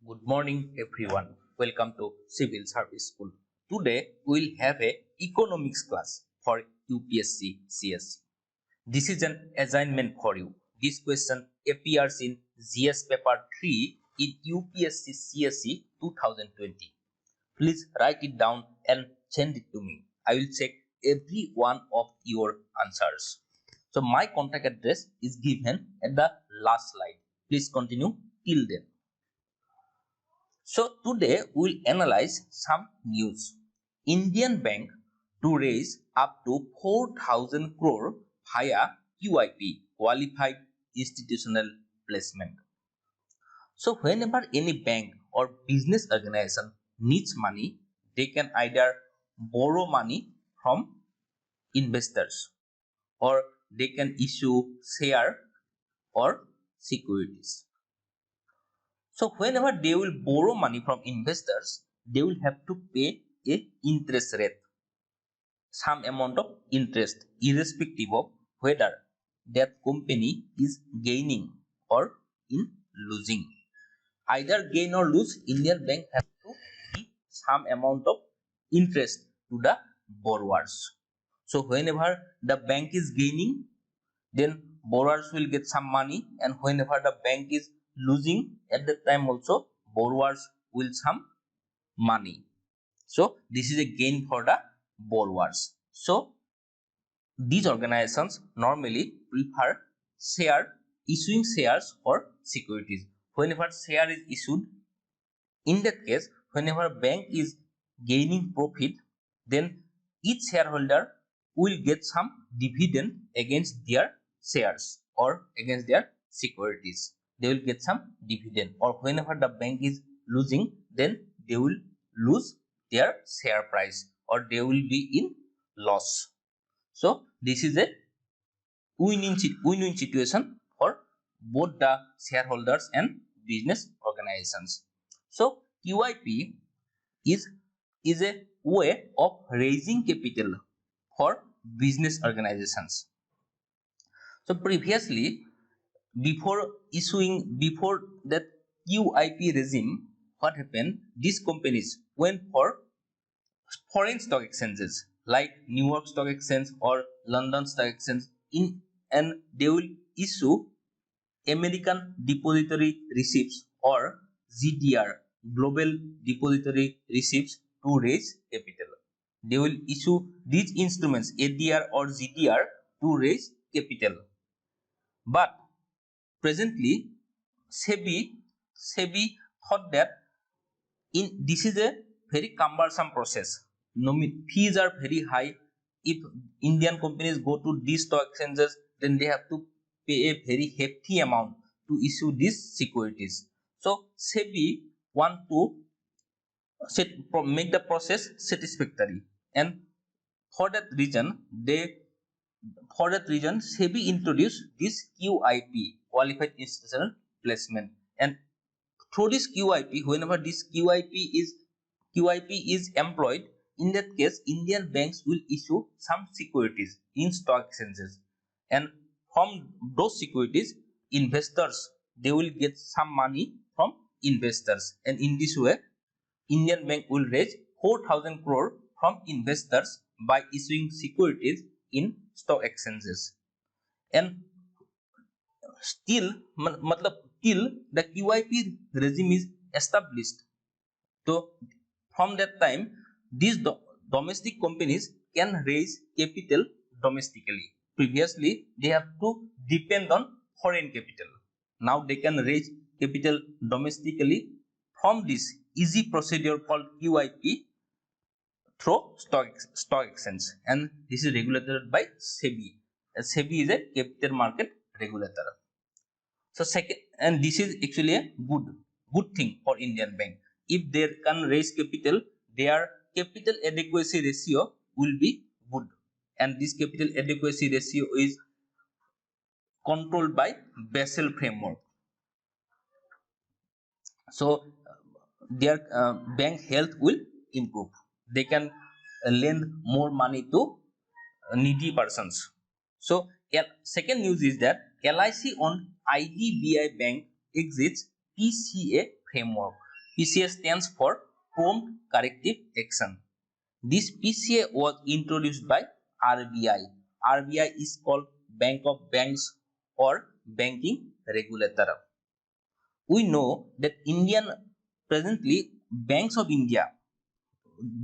Good morning, everyone. Welcome to Civil Service School. Today, we'll have a economics class for UPSC CSC. This is an assignment for you. This question appears in GS paper 3 in UPSC CSC 2020. Please write it down and send it to me. I will check every one of your answers. So my contact address is given at the last slide. Please continue till then. So today we'll analyze some news. Indian Bank to raise up to 4,000 crore via QIP, Qualified Institutional Placement. So whenever any bank or business organization needs money, they can either borrow money from investors or they can issue share or securities. So whenever they will borrow money from investors, they will have to pay a interest rate, some amount of interest, irrespective of whether that company is gaining or in losing. Either gain or lose, Indian bank has to give some amount of interest to the borrowers. So whenever the bank is gaining, then borrowers will get some money, and whenever the bank is losing, at that time also borrowers will some money. So this is a gain for the borrowers. So these organizations normally prefer issuing shares or securities. Whenever share is issued, in that case, whenever bank is gaining profit, then each shareholder will get some dividend against their shares or against their securities. They will get some dividend. Or whenever the bank is losing, then they will lose their share price or they will be in loss. So this is a win-win situation for both the shareholders and business organizations. So QIP is a way of raising capital for business organizations. So previously, before that QIP regime, what happened? These companies went for foreign stock exchanges like New York Stock Exchange or London Stock Exchange and they will issue American Depository Receipts or GDR, Global Depository Receipts, to raise capital. They will issue these instruments ADR or GDR to raise capital. But presently, SEBI thought that this is a very cumbersome process. Fees are very high. If Indian companies go to these stock exchanges, then they have to pay a very hefty amount to issue these securities. So SEBI want to make the process satisfactory, and for that reason, SEBI introduced this QIP, Qualified Institutional Placement, and through this QIP, whenever this QIP is employed, in that case, Indian banks will issue some securities in stock exchanges, and from those securities, investors they will get some money from investors, and in this way, Indian bank will raise 4,000 crore from investors by issuing securities in stock exchanges, and still till the QIP regime is established. So from that time, these domestic companies can raise capital domestically. Previously, they have to depend on foreign capital. Now they can raise capital domestically from this easy procedure called QIP through stock exchange, and this is regulated by SEBI. SEBI is a capital market regulator. So second, and this is actually a good thing for Indian bank. If they can raise capital, their capital adequacy ratio will be good, and this capital adequacy ratio is controlled by Basel framework. So their bank health will improve. They can lend more money to needy persons. So second news is that LIC on IDBI Bank exits PCA framework. PCA stands for Prompt Corrective Action. This PCA was introduced by RBI. RBI is called Bank of Banks or banking regulator. We know that presently banks of India,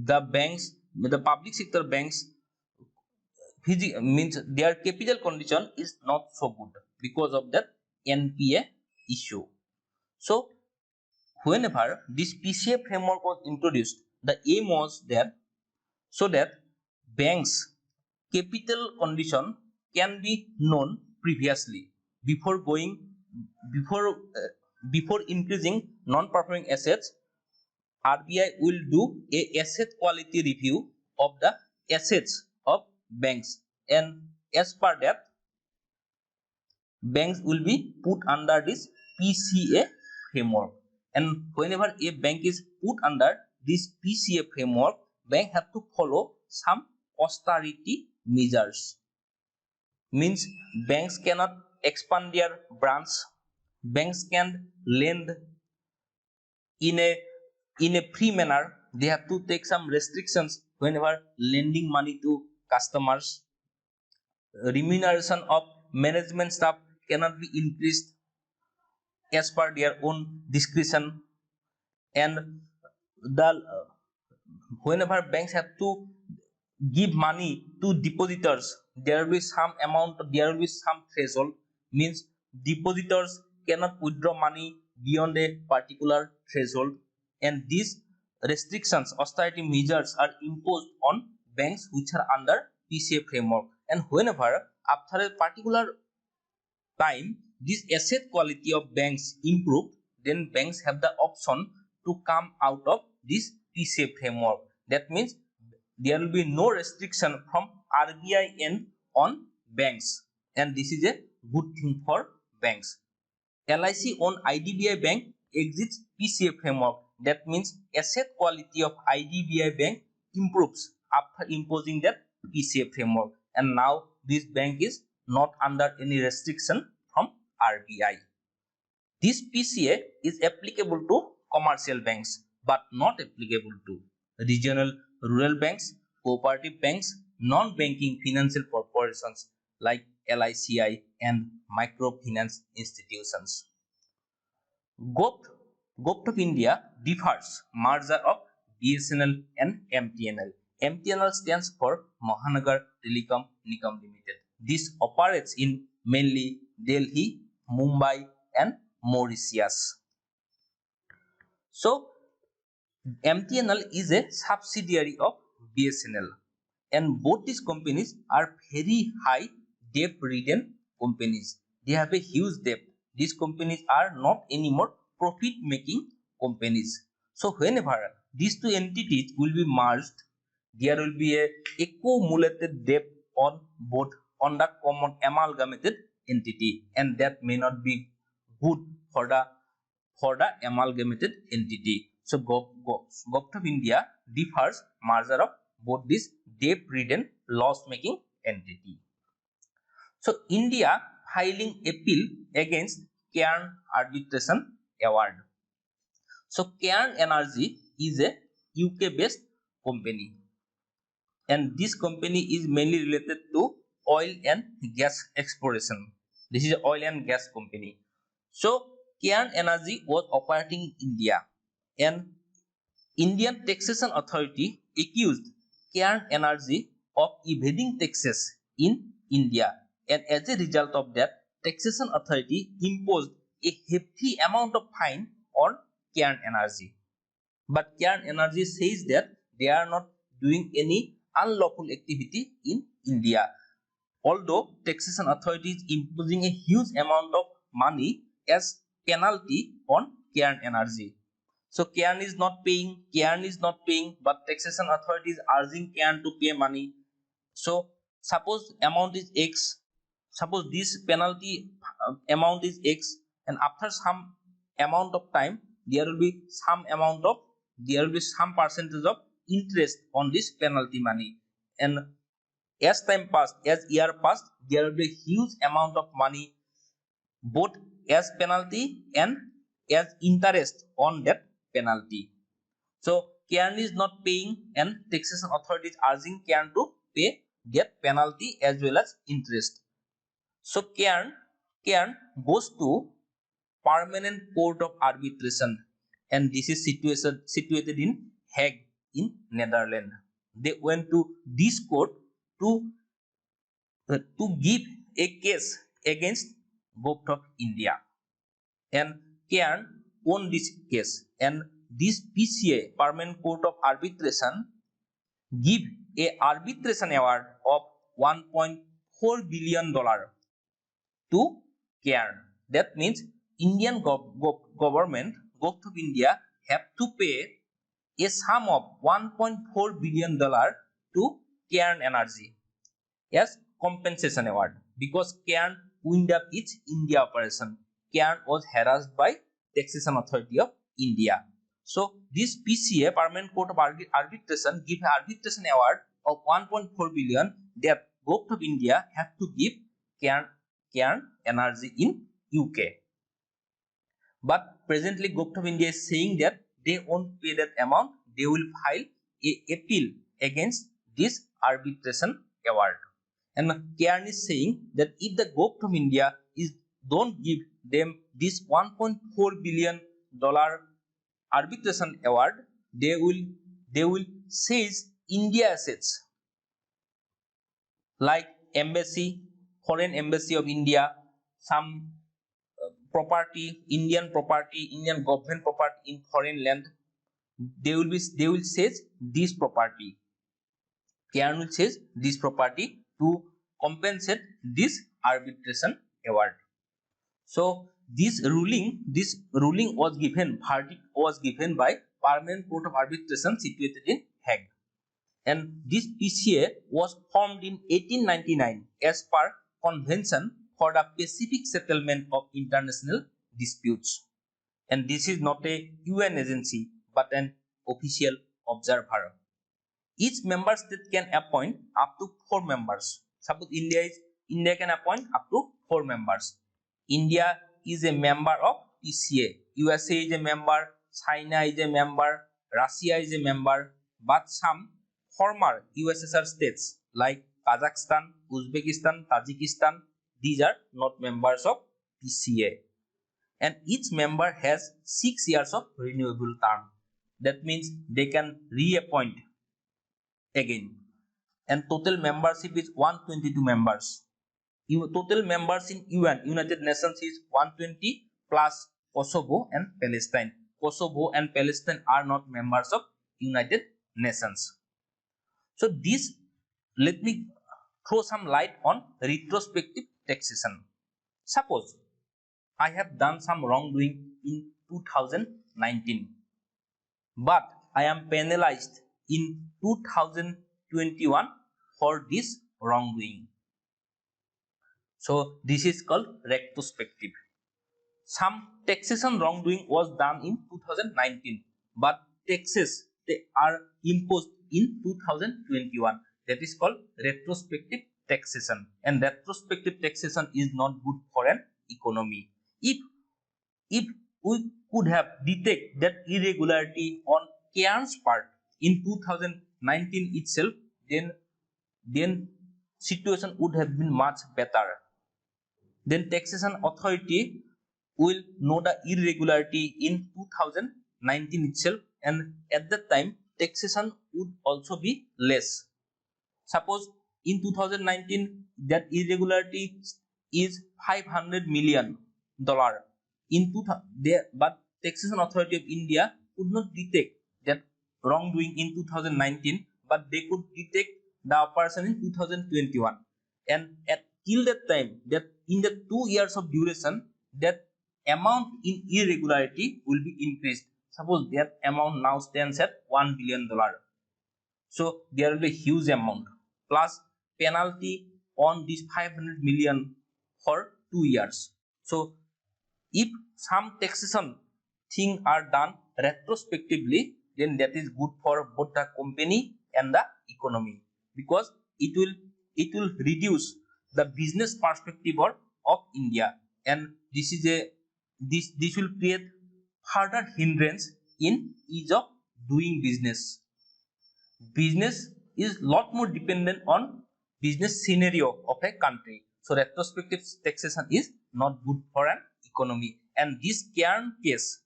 the public sector banks, means their capital condition is not so good because of that NPA issue. So whenever this PCA framework was introduced, the aim was that so that banks capital condition can be known previously before going before uh, before increasing non-performing assets. RBI will do a asset quality review of the assets of banks, and as per that, banks will be put under this PCA framework. And whenever a bank is put under this PCA framework, bank have to follow some austerity measures. Means banks cannot expand their branch, banks can lend in a free manner. They have to take some restrictions whenever lending money to customers. Remuneration of management staff cannot be increased as per their own discretion. And the whenever banks have to give money to depositors, there will be some amount, there will be some threshold. Means depositors cannot withdraw money beyond a particular threshold, and these restrictions, austerity measures are imposed on banks which are under PCA framework. And whenever after a particular time this asset quality of banks improve, then banks have the option to come out of this PCA framework. That means there will be no restriction from RBI end on banks, and this is a good thing for banks. LIC owned IDBI Bank exits PCA framework. That means asset quality of IDBI Bank improves after imposing that PCA framework, and now this bank is not under any restriction from RBI. This PCA is applicable to commercial banks but not applicable to regional rural banks, cooperative banks, non-banking financial corporations like LICI and microfinance institutions. GOVT of India differs merger of BSNL and MTNL. MTNL stands for Mahanagar Telecom Nigam Limited. This operates in mainly Delhi, Mumbai and Mauritius. So MTNL is a subsidiary of BSNL, and both these companies are very high debt ridden companies. They have a huge debt. These companies are not anymore profit making companies. So whenever these two entities will be merged, there will be a accumulated debt on both on the common amalgamated entity, and that may not be good for the amalgamated entity. So GOVT of India differs merger of both this debt-ridden loss-making entity. So India filing appeal against Cairn Arbitration Award. So Cairn Energy is a UK-based company, and this company is mainly related to oil and gas exploration. This is an oil and gas company. So Cairn Energy was operating in India, and Indian Taxation Authority accused Cairn Energy of evading taxes in India, and as a result of that, Taxation Authority imposed a hefty amount of fine on Cairn Energy. But Cairn Energy says that they are not doing any unlawful activity in India, although taxation authority is imposing a huge amount of money as penalty on Cairn Energy. So Cairn is not paying, but taxation authority is urging Cairn to pay money. So suppose amount is X, suppose this penalty amount is X, and after some amount of time there will be some percentage of interest on this penalty money, and as time passed, as year passed, there will be a huge amount of money both as penalty and as interest on that penalty. So Cairn is not paying, and taxation authorities urging Cairn to pay that penalty as well as interest. So Cairn goes to Permanent Court of Arbitration, and this is situated in Hague in Netherlands. They went to this court to give a case against Government of India, and Cairn won this case, and this PCA Permanent Court of Arbitration give a arbitration award of $1.4 billion to Cairn. That means Indian government of India have to pay a sum of $1.4 billion to Cairn Energy as compensation award, because Cairn wound up its India operation. Cairn was harassed by Taxation Authority of India. So this PCA Permanent Court of Arbitration give an arbitration award of 1.4 billion that Government of India have to give Cairn Energy in UK. But presently Government of India is saying that they won't pay that amount. They will file a appeal against this arbitration award. And Cairn is saying that if the Government of India don't give them this $1.4 billion arbitration award, they will seize India assets like embassy, foreign embassy of India, some property, Indian government property in foreign land. They will seize this property. Cairn will seize this property to compensate this arbitration award. So this ruling verdict was given by Permanent Court of Arbitration situated in Hague, and this PCA was formed in 1899 as per Convention for the Pacific Settlement of International Disputes, and this is not a UN agency but an official observer. Each member state can appoint up to 4 members. Suppose India can appoint up to 4 members. India is a member of PCA. USA is a member, China is a member, Russia is a member, but some former USSR states like Kazakhstan, Uzbekistan, Tajikistan, these are not members of PCA. And each member has 6 years of renewable term. That means they can reappoint again. And total membership is 122 members. Total members in UN, United Nations, is 120 plus Kosovo and Palestine. Kosovo and Palestine are not members of United Nations. So this, let me throw some light on retrospective taxation. Suppose I have done some wrongdoing in 2019, but I am penalized in 2021 for this wrongdoing. So this is called retrospective. Some taxation wrongdoing was done in 2019, but taxes they are imposed in 2021. That is called retrospective taxation, and retrospective taxation is not good for an economy. If we could have detected that irregularity on Cairn's part in 2019 itself, then situation would have been much better. Then taxation authority will know the irregularity in 2019 itself, and at that time taxation would also be less. Suppose in 2019 that irregularity is $500 million in but taxation authority of India could not detect that wrongdoing in 2019, but they could detect the operation in 2021, and till that time, that in the 2 years of duration, that amount in irregularity will be increased. Suppose that amount now stands at $1 billion. So there will be a huge amount plus penalty on this 500 million for 2 years. So if some taxation thing are done retrospectively, then that is good for both the company and the economy, because it will reduce the business perspective of India, and this will create further hindrance in ease of doing business. Business is lot more dependent on business scenario of a country. So retrospective taxation is not good for an economy. And this Cairn case,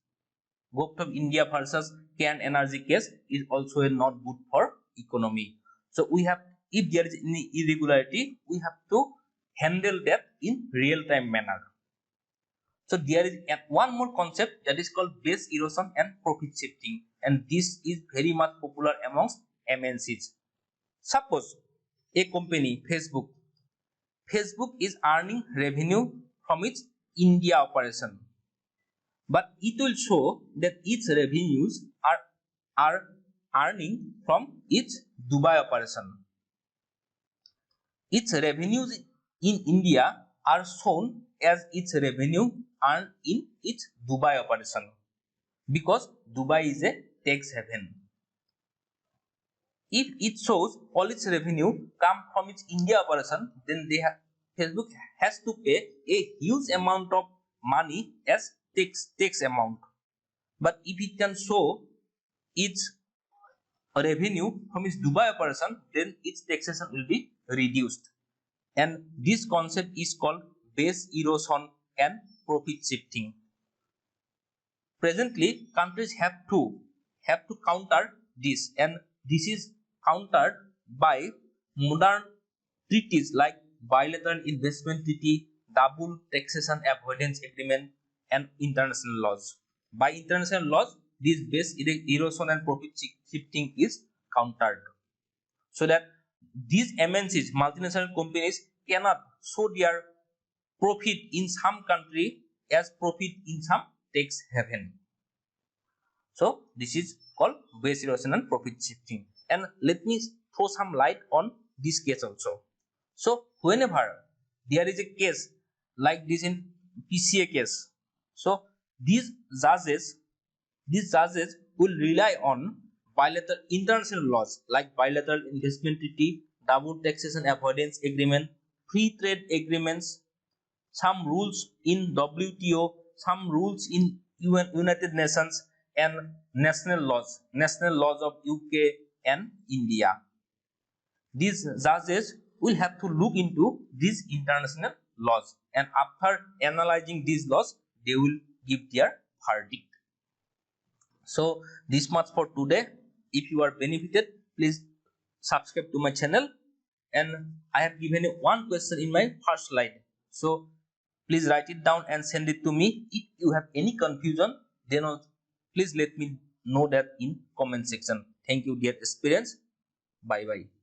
Govt of India versus Cairn Energy case, is also not good for economy. So we have, if there is any irregularity, we have to handle that in real time manner. So there is one more concept that is called base erosion and profit shifting, and this is very much popular amongst MNCs. Suppose a company, Facebook is earning revenue from its India operation, but it will show that its revenues are earning from its Dubai operation. Its revenues in India are shown as its revenue earned in its Dubai operation, because Dubai is a tax haven. If it shows all its revenue come from its India operation, then Facebook has to pay a huge amount of money as tax amount. But if it can show its revenue from its Dubai operation, then its taxation will be reduced. And this concept is called base erosion and profit shifting. Presently, countries have to counter this, and this is countered by modern treaties like bilateral investment treaty, double taxation avoidance agreement, and international laws. By international laws, this base erosion and profit shifting is countered, so that these MNCs, multinational companies, cannot show their profit in some country as profit in some tax haven. So this is called base erosion and profit shifting. And let me throw some light on this case also. So whenever there is a case like this in PCA case, so these judges will rely on bilateral international laws like bilateral investment treaty, double taxation avoidance agreement, free trade agreements, some rules in WTO, some rules in United Nations, and national laws of UK and India. These judges will have to look into these international laws, and after analyzing these laws, they will give their verdict. So this much for today. If you are benefited, please subscribe to my channel, and I have given you one question in my first slide. So please write it down and send it to me. If you have any confusion, then please let me know that in comment section. Thank you, dear aspirants. Bye bye.